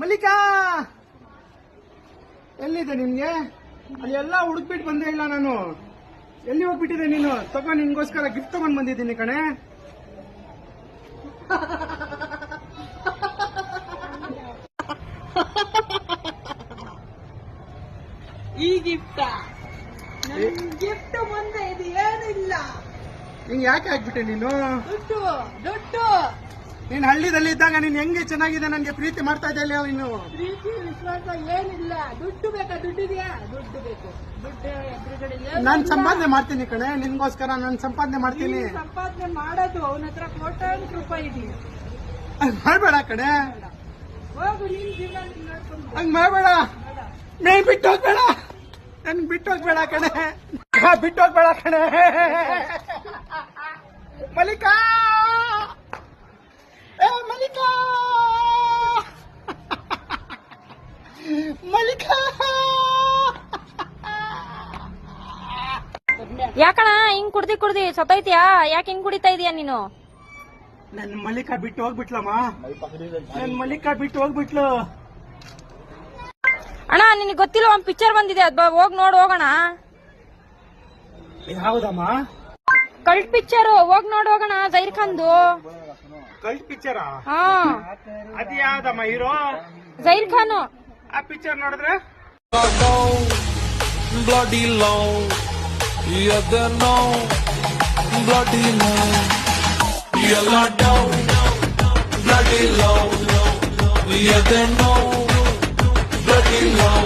ಮಲ್ಲಿಕಾ ಎಲ್ಲಿದೆ ನಿನ್ಗೆ? ಅಲ್ಲಿ ಎಲ್ಲ ಹುಡುಕ್ಬಿಟ್ಟು ಬಂದೇ ಇಲ್ಲ ನಾನು. ಎಲ್ಲಿ ಹೋಗ್ಬಿಟ್ಟಿದೆ ನೀನು? ತಗೋ, ನಿನ್ಗೋಸ್ಕರ ಗಿಫ್ಟ್ ತಗೊಂಡ್ ಬಂದಿದ್ದೀನಿ ಕಣೆ. ಈ ಗಿಫ್ಟ್ ಗಿಫ್ಟ್ ಮುಂದೆ ಇದು ಏನಿಲ್ಲ. ಹಿಂಗ್ ಯಾಕೆ ಆಗ್ಬಿಟ್ಟೆ ನೀನು? ದುಡ್ಡು ದುಡ್ಡು. ನೀನ್ ಹಳ್ಳಿದಲ್ಲಿ ಇದ್ದಾಗ ನೀನ್ ಹೆಂಗೆ ಚೆನ್ನಾಗಿದೆ ನನ್ಗೆ ಪ್ರೀತಿ ಮಾಡ್ತಾ ಇದ್ದೆ ನೀನು. ಪ್ರೀತಿ ವಿಶ್ವಾಸ ಏನಿಲ್ಲ. ದುಡ್ಡು ಬೇಕಾ? ದುಡ್ಡಿದೆಯಾ? ದುಡ್ಡು ಬೇಕು. ದುಡ್ಡು ಎದುರುಗಡೆ ನಾನ್ ಸಂಪಾದನೆ ಮಾಡ್ತೀನಿ ಕಣೆ, ನಿನ್ಗೋಸ್ಕರ ನಾನು ಸಂಪಾದನೆ ಮಾಡ್ತೀನಿ. ಸಂಪಾದನೆ ಮಾಡೋದು ಅವನ ಹತ್ರ ಕೋಟ್ಯಾಂತರ ರೂಪಾಯಿ ಇದೆಯಾ? ಮಾಡ್ಬೇಡ ಕಣೆ, ಹೋಗು ನಿನ್ ಜೀವನ ನೀನ್ ನೋಡ್ಕೊಂಡು. ಹಂಗ್ ಮಾಡ್ಬೇಡ. ನೀನ್ ಬಿಟ್ಟು ಹೋಗ್ಬೇಡ, ನನ್ ಬಿಟ್ಟು ಹೋಗ್ಬೇಡ ಕಣೆ, ಬಿಟ್ಟು ಹೋಗ್ಬೇಡ ಕಣೆ. ಮಲ್ಲಿಕಾ, ಏ ಮಲ್ಲಿಕಾ, ಮಲ್ಲಿಕಾ. ಯಾಕಣ ಹಿಂಗ್ ಕುಡ್ದಿ ಸತ್ತೈತಿಯಾ? ಯಾಕೆ ಹಿಂಗ್ ಕುಡಿತಾ ಇದೀಯ ನೀನು? ನನ್ ಮಲ್ಲಿಕಾ ಬಿಟ್ಟು ಹೋಗ್ಬಿಟ್ಲಮ್ಮ, ನನ್ ಮಲ್ಲಿಕಾ ಬಿಟ್ಟು ಹೋಗ್ಬಿಟ್ಲು. ಅಣ್ಣ ನಿನಗೆ ಗೊತ್ತಿಲ್ಲ, ಒಂದ್ ಪಿಕ್ಚರ್ ಬಂದಿದೆ, ಅದ್ ಹೋಗ್ ನೋಡ್ ಹೋಗೋಣ. ಯಾವ್ದಮ್ಮ? ಕಲ್ಟ್ ಪಿಕ್ಚರ್, ಹೋಗ್ ನೋಡ್ ಹೋಗೋಣ. ಜೈರ್ ಖಾನ್ದು. ಕಲ್ಟ್ ಪಿಕ್ಚರಾ? ಹಾ, ಅದ್ ಯಾವ್ದಮ್ಮ ಹೀರೋ? ಜೈರ್ ಖಾನ್. ಆ ಪಿಕ್ಚರ್ ನೋಡಿದ್ರೆ bloody low, yeah they know, bloody low, yeah low, bloody low, yeah they know, bloody low.